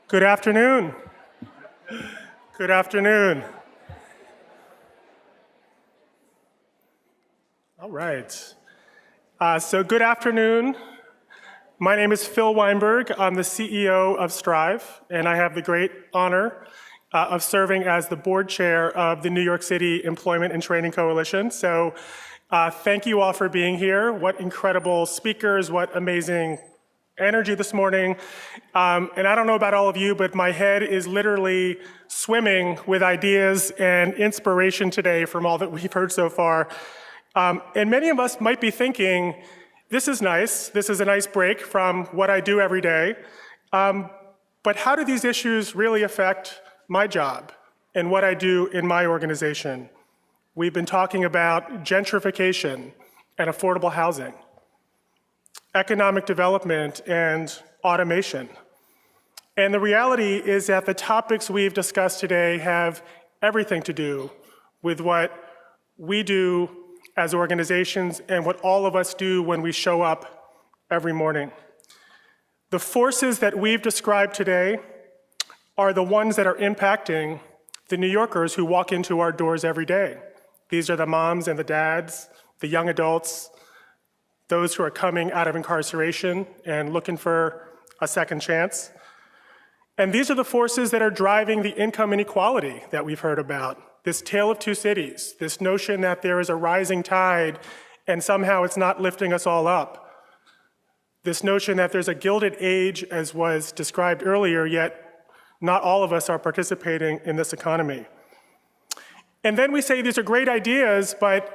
Good afternoon. Good afternoon. All right. So good afternoon. My name is Phil Weinberg. I'm the CEO of Strive, and I have the great honor of serving as the board chair of the New York City Employment and Training Coalition. So thank you all for being here. What incredible speakers, what amazing energy this morning. And I don't know about all of you, but my head is literally swimming with ideas and inspiration today from all that we've heard so far. And many of us might be thinking, this is nice. This is a nice break from what I do every day. But how do these issues really affect my job and what I do in my organization? We've been talking about gentrification and affordable housing, economic development and automation. And the reality is that the topics we've discussed today have everything to do with what we do as organizations and what all of us do when we show up every morning. The forces that we've described today are the ones that are impacting the New Yorkers who walk into our doors every day. These are the moms and the dads, the young adults, those who are coming out of incarceration and looking for a second chance. And these are the forces that are driving the income inequality that we've heard about. This tale of two cities, this notion that there is a rising tide and somehow it's not lifting us all up. This notion that there's a gilded age, as was described earlier, yet not all of us are participating in this economy. And then we say these are great ideas, but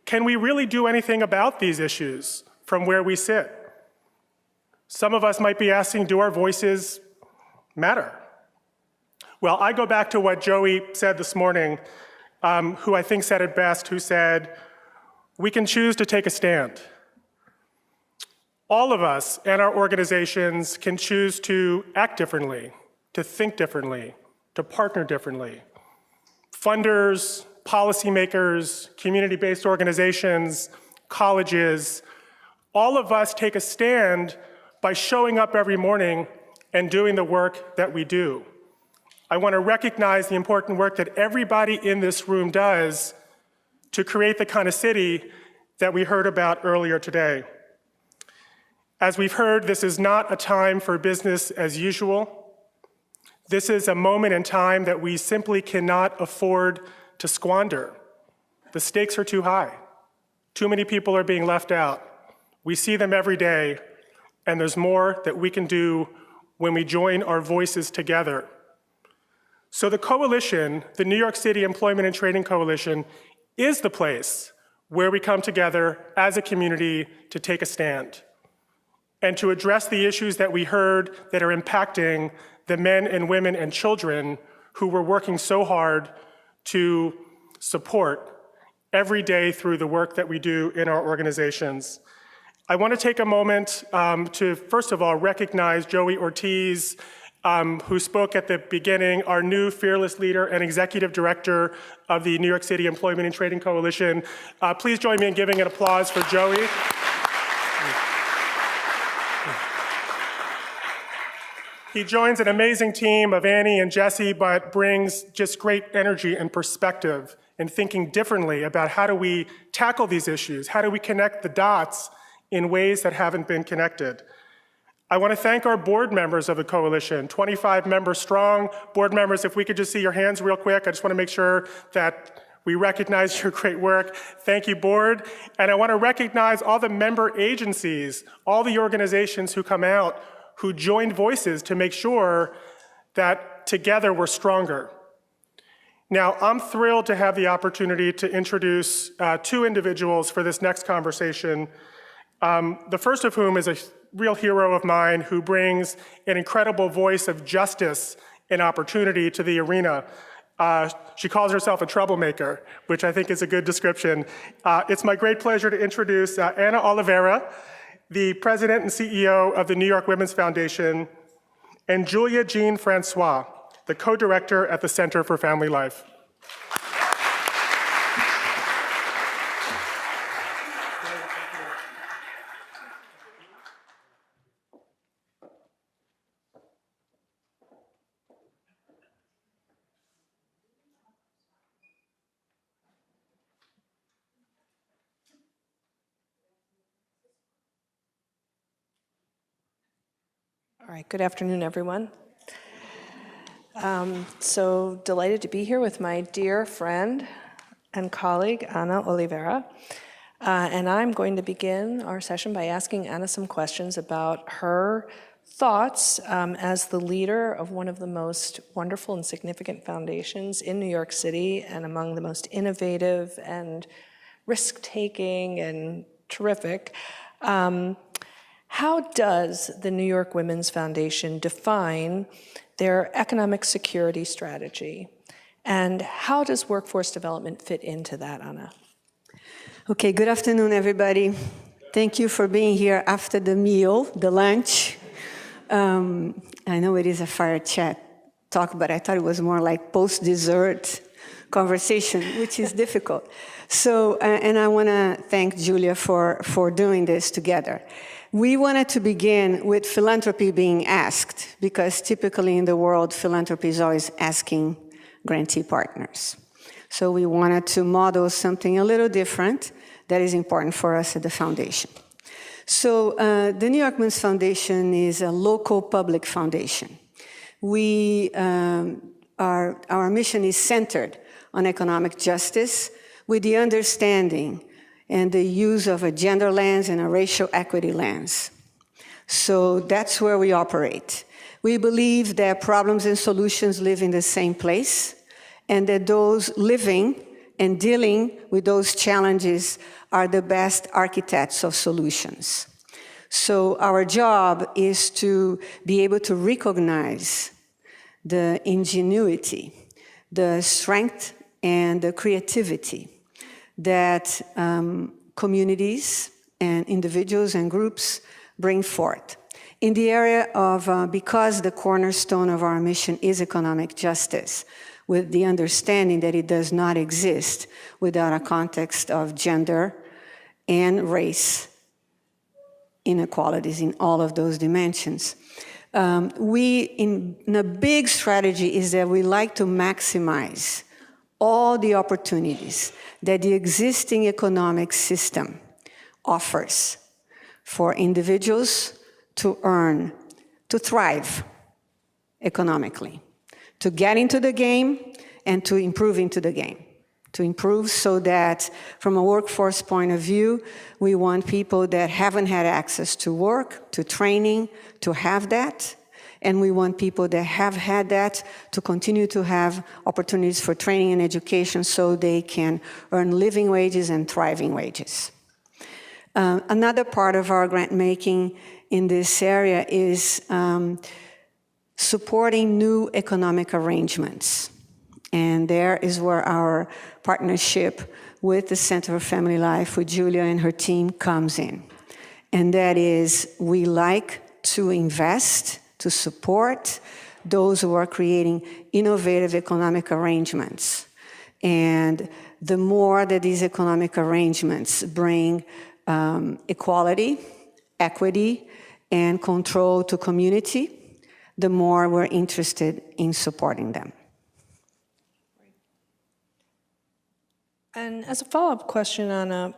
can we really do anything about these issues from where we sit? Some of us might be asking, do our voices matter? Well, I go back to what Joey said this morning, who I think said it best, who said, we can choose to take a stand. All of us and our organizations can choose to act differently, to think differently, to partner differently. Funders, policymakers, community-based organizations, colleges, all of us take a stand by showing up every morning and doing the work that we do. I want to recognize the important work that everybody in this room does to create the kind of city that we heard about earlier today. As we've heard, this is not a time for business as usual. This is a moment in time that we simply cannot afford to squander. The stakes are too high. Too many people are being left out. We see them every day, and there's more that we can do when we join our voices together. So the coalition, the New York City Employment and Training Coalition, is the place where we come together as a community to take a stand and to address the issues that we heard that are impacting the men and women and children who were working so hard to support every day through the work that we do in our organizations. I want to take a moment to, first of all, recognize Joey Ortiz, who spoke at the beginning, our new fearless leader and executive director of the New York City Employment and Training Coalition. Please join me in giving an applause for Joey. He joins an amazing team of Annie and Jesse, but brings just great energy and perspective and thinking differently about how do we tackle these issues? How do we connect the dots in ways that haven't been connected? I want to thank our board members of the coalition, 25 members strong. Board members, if we could just see your hands real quick, I just want to make sure that we recognize your great work. Thank you, board. And I want to recognize all the member agencies, all the organizations who come out, who joined voices to make sure that together we're stronger. Now, I'm thrilled to have the opportunity to introduce two individuals for this next conversation. The first of whom is a real hero of mine who brings an incredible voice of justice and opportunity to the arena. She calls herself a troublemaker, which I think is a good description. It's my great pleasure to introduce Ana Oliveira, the president and CEO of the New York Women's Foundation, and Julia Jean-Francois, the co-director at the Center for Family Life. All right, good afternoon, everyone. So delighted to be here with my dear friend and colleague, Ana Oliveira. And I'm going to begin our session by asking Ana some questions about her thoughts as the leader of one of the most wonderful and significant foundations in New York City and among the most innovative and risk-taking and terrific. How does the New York Women's Foundation define their economic security strategy? And how does workforce development fit into that, Ana? Okay, good afternoon, everybody. Thank you for being here after the meal, the lunch. I know it is a fire chat talk, but I thought it was more like post-dessert conversation, which is difficult. So, and I want to thank Julia for doing this together. We wanted to begin with philanthropy being asked, because typically in the world, philanthropy is always asking grantee partners. So we wanted to model something a little different that is important for us at the foundation. So the New York Women's Foundation is a local public foundation. Our mission is centered on economic justice with the understanding and the use of a gender lens and a racial equity lens. So that's where we operate. We believe that problems and solutions live in the same place, and that those living and dealing with those challenges are the best architects of solutions. So our job is to be able to recognize the ingenuity, the strength, and the creativity that communities and individuals and groups bring forth. In the area of, because the cornerstone of our mission is economic justice, with the understanding that it does not exist without a context of gender and race inequalities in all of those dimensions. In a big strategy is that we like to maximize all the opportunities that the existing economic system offers for individuals to earn, to thrive economically, to get into the game and to improve into the game. To improve so that from a workforce point of view, we want people that haven't had access to work, to training, to have that. And we want people that have had that to continue to have opportunities for training and education so they can earn living wages and thriving wages. Another part of our grant making in this area is supporting new economic arrangements. And there is where our partnership with the Center for Family Life, with Julia and her team, comes in. And that is, we like to invest, to support those who are creating innovative economic arrangements. And the more that these economic arrangements bring equality, equity, and control to community, the more we're interested in supporting them. And as a follow-up question, Ana,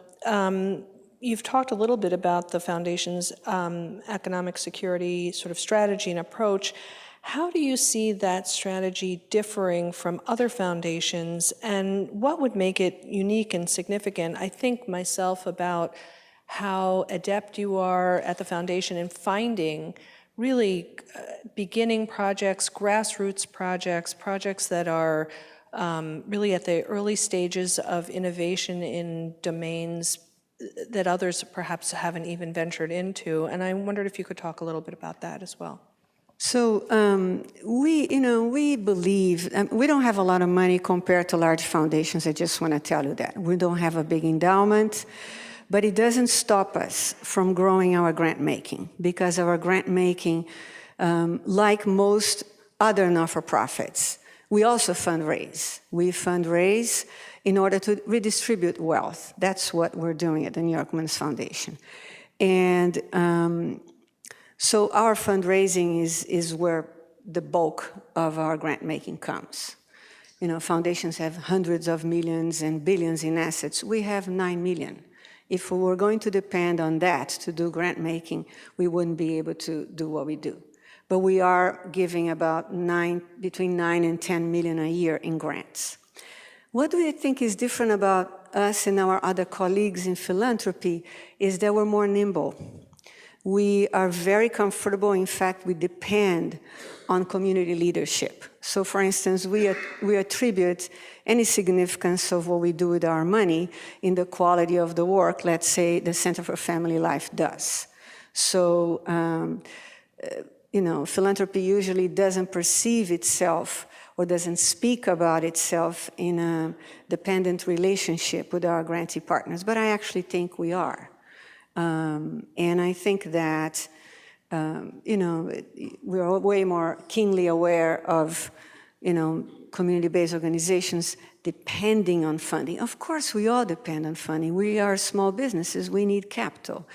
you've talked a little bit about the foundation's economic security sort of strategy and approach. How do you see that strategy differing from other foundations, and what would make it unique and significant? I think myself about how adept you are at the foundation in finding really beginning projects, grassroots projects, projects that are really at the early stages of innovation in domains that others perhaps haven't even ventured into. And I wondered if you could talk a little bit about that as well. So we believe, we don't have a lot of money compared to large foundations. I just want to tell you that. We don't have a big endowment, but it doesn't stop us from growing our grant making, because our grant making, like most other not-for-profits, we also fundraise. We fundraise in order to redistribute wealth. That's what we're doing at the New York Women's Foundation. And so our fundraising is where the bulk of our grant making comes. You know, foundations have hundreds of millions and billions in assets. We have 9 million. If we were going to depend on that to do grant making, we wouldn't be able to do what we do. but we are giving about between 9 and 10 million a year in grants. What do you think is different about us and our other colleagues in philanthropy is that we're more nimble. We are very comfortable. In fact, we depend on community leadership. So for instance, we attribute any significance of what we do with our money in the quality of the work, let's say, the Center for Family Life does. So, philanthropy usually doesn't perceive itself or doesn't speak about itself in a dependent relationship with our grantee partners, but I actually think we are. And I think that, we're way more keenly aware of, community-based organizations depending on funding. Of course, we all depend on funding. We are small businesses. We need capital.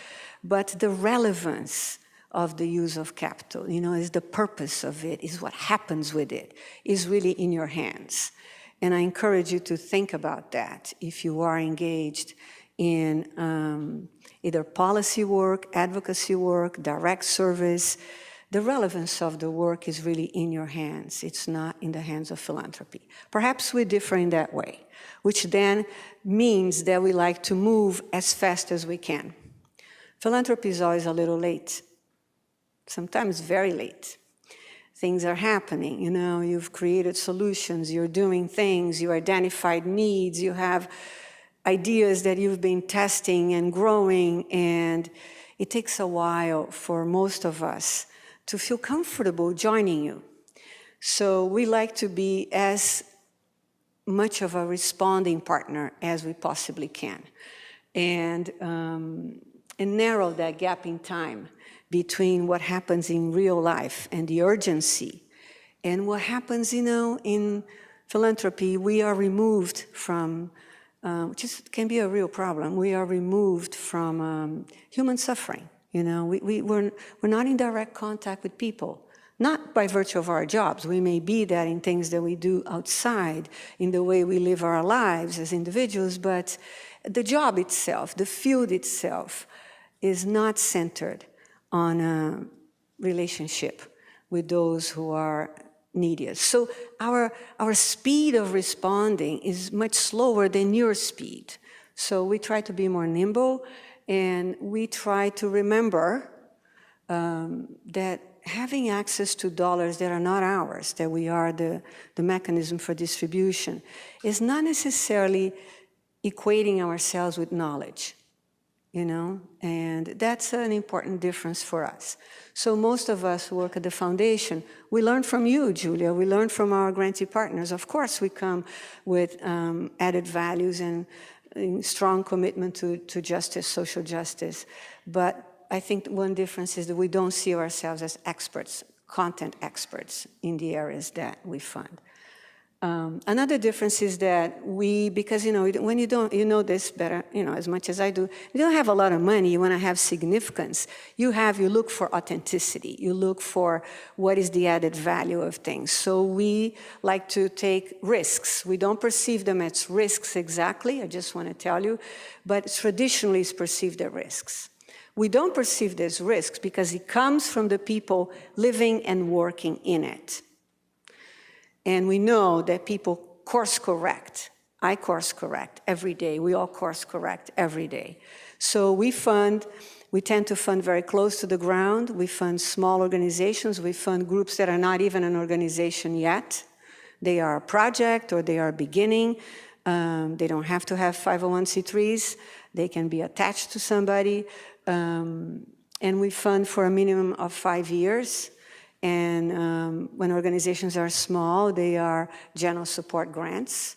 But the relevance of the use of capital, is the purpose of it, is what happens with it, is really in your hands. And I encourage you to think about that if you are engaged in either policy work, advocacy work, direct service. The relevance of the work is really in your hands. It's not in the hands of philanthropy. Perhaps we differ in that way, which then means that we like to move as fast as we can. Philanthropy is always a little late, sometimes very late. Things are happening, you've created solutions, you're doing things, you identified needs, you have ideas that you've been testing and growing, and it takes a while for most of us to feel comfortable joining you. So we like to be as much of a responding partner as we possibly can, and narrow that gap in time between what happens in real life and the urgency and what happens, in philanthropy. We are removed from, which can be a real problem, we are removed from human suffering. We're not in direct contact with people, not by virtue of our jobs. We may be that in things that we do outside, in the way we live our lives as individuals, but the job itself, the field itself, is not centered on a relationship with those who are neediest. So our speed of responding is much slower than your speed. So we try to be more nimble, and we try to remember that having access to dollars that are not ours, that we are the mechanism for distribution, is not necessarily equating ourselves with knowledge. And that's an important difference for us. So most of us who work at the foundation, we learn from you, Julia, we learn from our grantee partners. Of course, we come with added values and strong commitment to justice, social justice. But I think one difference is that we don't see ourselves as experts, content experts in the areas that we fund. Another difference is that because when you don't, this better, as much as I do, you don't have a lot of money, you want to have significance. You look for authenticity. You look for what is the added value of things. So we like to take risks. We don't perceive them as risks exactly, I just want to tell you, but traditionally it's perceived as risks. We don't perceive this risks because it comes from the people living and working in it. And we know that people course correct. I course correct every day. We all course correct every day. So we tend to fund very close to the ground. We fund small organizations. We fund groups that are not even an organization yet. They are a project or they are beginning. They don't have to have 501c3s. They can be attached to somebody. And we fund for a minimum of 5 years. And when organizations are small, they are general support grants.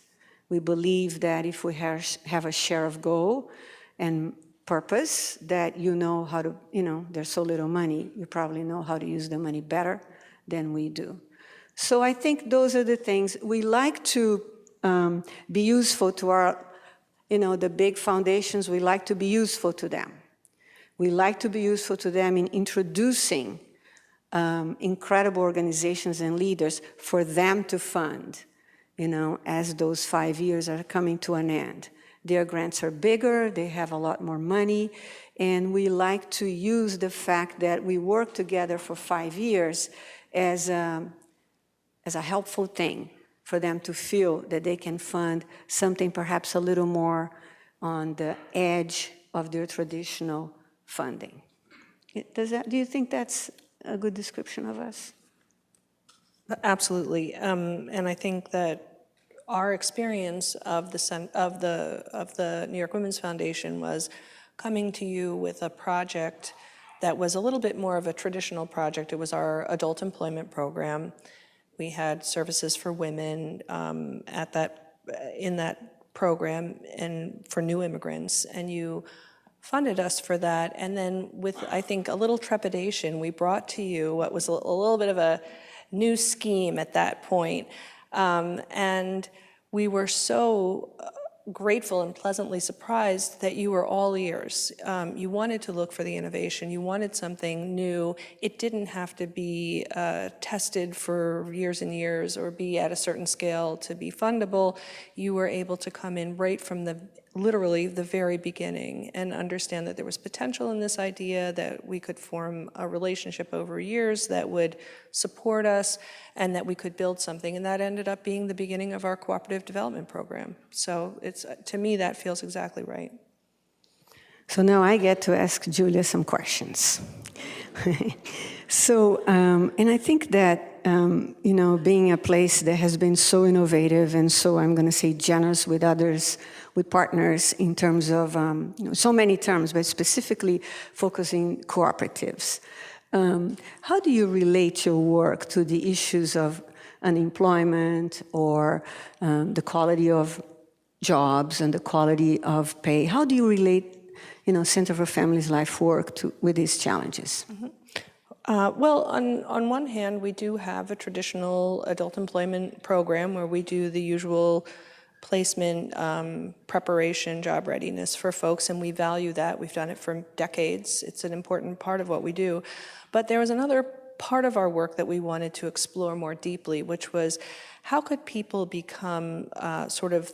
We believe that if we have a share of goal and purpose, that how to, there's so little money, you probably know how to use the money better than we do. So I think those are the things. We like to be useful to our, the big foundations, we like to be useful to them. We like to be useful to them in introducing incredible organizations and leaders for them to fund, as those 5 years are coming to an end. Their grants are bigger, they have a lot more money, and we like to use the fact that we work together for 5 years as a helpful thing for them to feel that they can fund something perhaps a little more on the edge of their traditional funding. Do you think that's a good description of us? Absolutely, and I think that our experience of the New York Women's Foundation was coming to you with a project that was a little bit more of a traditional project. It was our adult employment program. We had services for women in that program and for new immigrants, and you funded us for that. And then with, I think, a little trepidation, we brought to you what was a little bit of a new scheme at that point. And we were so grateful and pleasantly surprised that you were all ears. You wanted to look for the innovation. You wanted something new. It didn't have to be tested for years and years or be at a certain scale to be fundable. You were able to come in right from literally the very beginning and understand that there was potential in this idea, that we could form a relationship over years that would support us and that we could build something. And that ended up being the beginning of our cooperative development program. So to me, that feels exactly right. So now I get to ask Julia some questions. So, and I think that, being a place that has been so innovative and so, I'm going to say, generous with others, with partners in terms of so many terms, but specifically focusing cooperatives. How do you relate your work to the issues of unemployment or the quality of jobs and the quality of pay? How do you relate, Center for Families Life work with these challenges? Mm-hmm. Well, on one hand, we do have a traditional adult employment program where we do the usual placement, preparation, job readiness for folks, and we value that. We've done it for decades. It's an important part of what we do. But there was another part of our work that we wanted to explore more deeply, which was how could people become sort of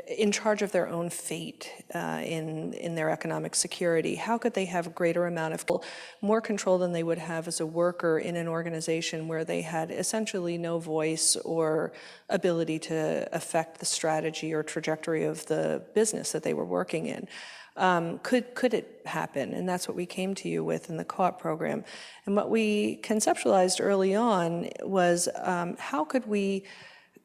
in charge of their own fate in their economic security? How could they have a greater amount of more control than they would have as a worker in an organization where they had essentially no voice or ability to affect the strategy or trajectory of the business that they were working in? Could it happen? And that's what we came to you with in the co-op program. And what we conceptualized early on was how could we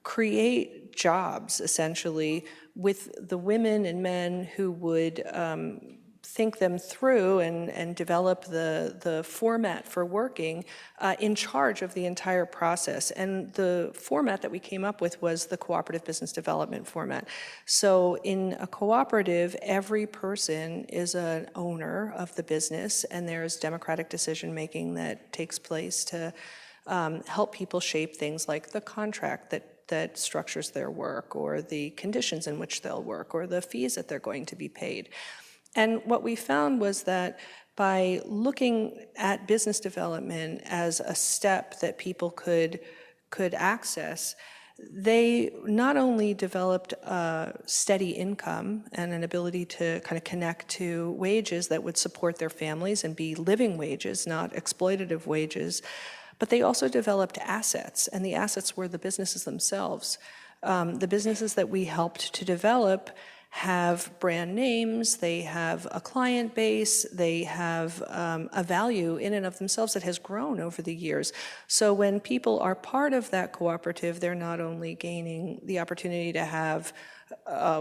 create jobs, essentially, with the women and men who would think them through and develop the format for working in charge of the entire process. And the format that we came up with was the cooperative business development format. So in a cooperative, every person is an owner of the business, and there's democratic decision-making that takes place to help people shape things like the contract that structures their work, or the conditions in which they'll work, or the fees that they're going to be paid. And what we found was that by looking at business development as a step that people could access, they not only developed a steady income and an ability to kind of connect to wages that would support their families and be living wages, not exploitative wages, but they also developed assets, and the assets were the businesses themselves. The businesses that we helped to develop have brand names, they have a client base, they have a value in and of themselves that has grown over the years. So when people are part of that cooperative, they're not only gaining the opportunity to have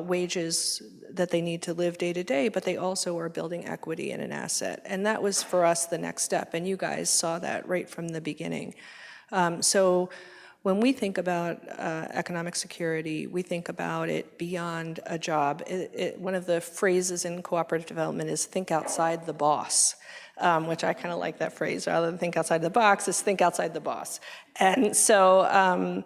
wages that they need to live day to day, but they also are building equity in an asset. And that was for us the next step, and you guys saw that right from the beginning. So when we think about economic security, we think about it beyond a job. One of the phrases in cooperative development is think outside the boss, which I kind of like that phrase. Rather than think outside the box, is think outside the boss. And so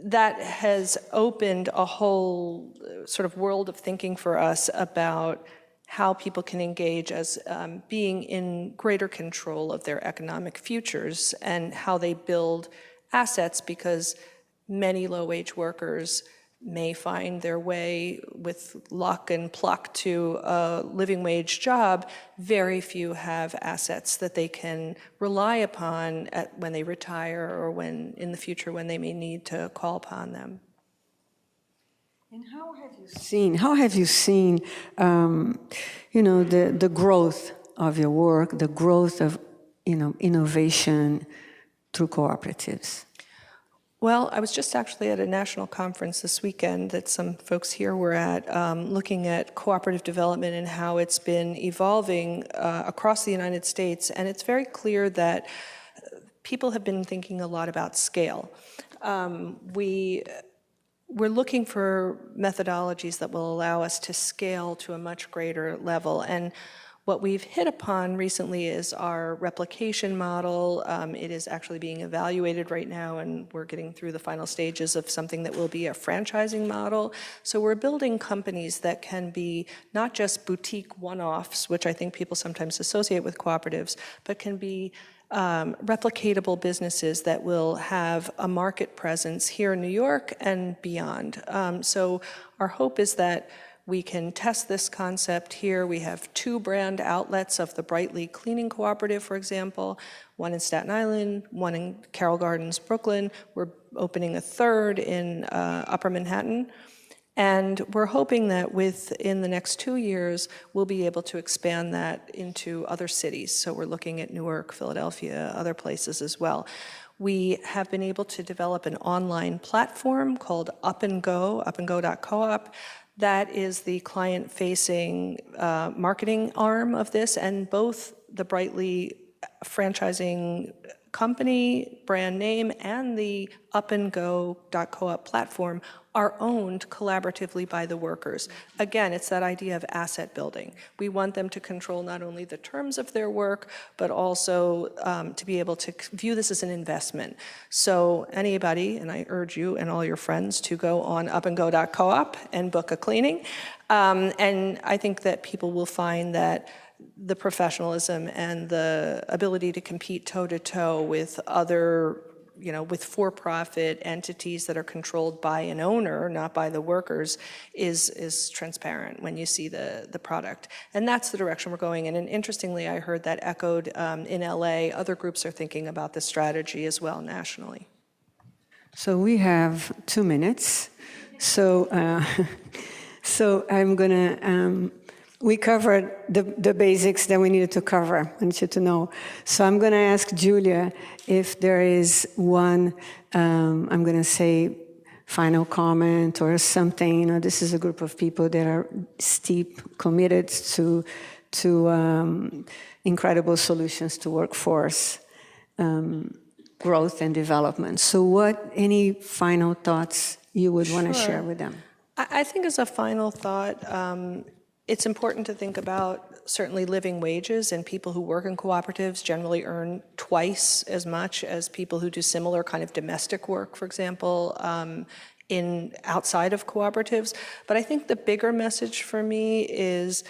that has opened a whole sort of world of thinking for us about how people can engage as being in greater control of their economic futures and how they build assets, because many low-wage workers may find their way with luck and pluck to a living wage job, very few have assets that they can rely upon when they retire or when in the future when they may need to call upon them. And how have you seen, the growth of your work, the growth of, innovation through cooperatives? Well, I was just actually at a national conference this weekend that some folks here were at, looking at cooperative development and how it's been evolving across the United States. And it's very clear that people have been thinking a lot about scale. We're looking for methodologies that will allow us to scale to a much greater level. And what we've hit upon recently is our replication model. It is actually being evaluated right now, and we're getting through the final stages of something that will be a franchising model. So we're building companies that can be not just boutique one-offs, which I think people sometimes associate with cooperatives, but can be replicatable businesses that will have a market presence here in New York and beyond. So our hope is that we can test this concept here. We have 2 brand outlets of the Brightly Cleaning Cooperative, for example, one in Staten Island, one in Carroll Gardens, Brooklyn. We're opening a 3rd in Upper Manhattan. And we're hoping that within the next 2 years, we'll be able to expand that into other cities. So we're looking at Newark, Philadelphia, other places as well. We have been able to develop an online platform called upandgo.coop. That is the client-facing marketing arm of this, and both the Brightly franchising company, brand name, and the upandgo.coop platform are owned collaboratively by the workers. Again, it's that idea of asset building. We want them to control not only the terms of their work, but also to be able to view this as an investment. So anybody, and I urge you and all your friends to go on upandgo.coop and book a cleaning. And I think that people will find that the professionalism and the ability to compete toe-to-toe with other, with for-profit entities that are controlled by an owner, not by the workers, is transparent when you see the product. And that's the direction we're going in. And interestingly, I heard that echoed in LA. Other groups are thinking about this strategy as well nationally. So we have 2 minutes. So I'm gonna, we covered the basics that we needed to cover. I want you to know. So I'm gonna ask Julia if there is one, I'm gonna say, final comment or something. This is a group of people that are committed to incredible solutions to workforce growth and development. So any final thoughts you would want to share with them? I think as a final thought, it's important to think about certainly living wages, and people who work in cooperatives generally earn twice as much as people who do similar kind of domestic work, for example, outside of cooperatives. But I think the bigger message for me is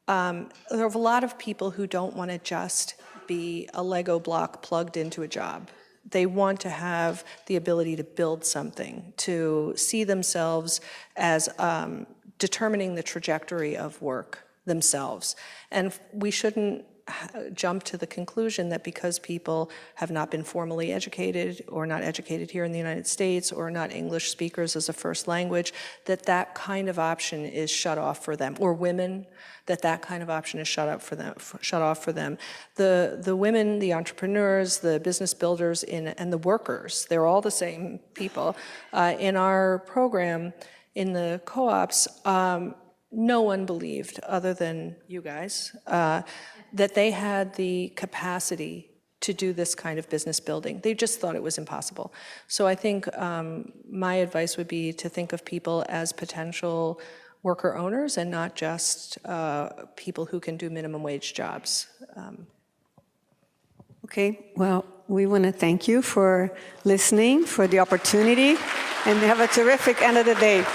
there are a lot of people who don't want to just be a Lego block plugged into a job. They want to have the ability to build something, to see themselves as determining the trajectory of work themselves. And we shouldn't jump to the conclusion that because people have not been formally educated or not educated here in the United States or not English speakers as a first language, that kind of option is shut off for them, or women, that kind of option is shut off for them. The women, the entrepreneurs, the business builders, and the workers, they're all the same people. In our program, in the co-ops, no one believed, other than you guys, that they had the capacity to do this kind of business building. They just thought it was impossible. So I think my advice would be to think of people as potential worker owners and not just people who can do minimum wage jobs. Okay, well, we want to thank you for listening, for the opportunity, and have a terrific end of the day.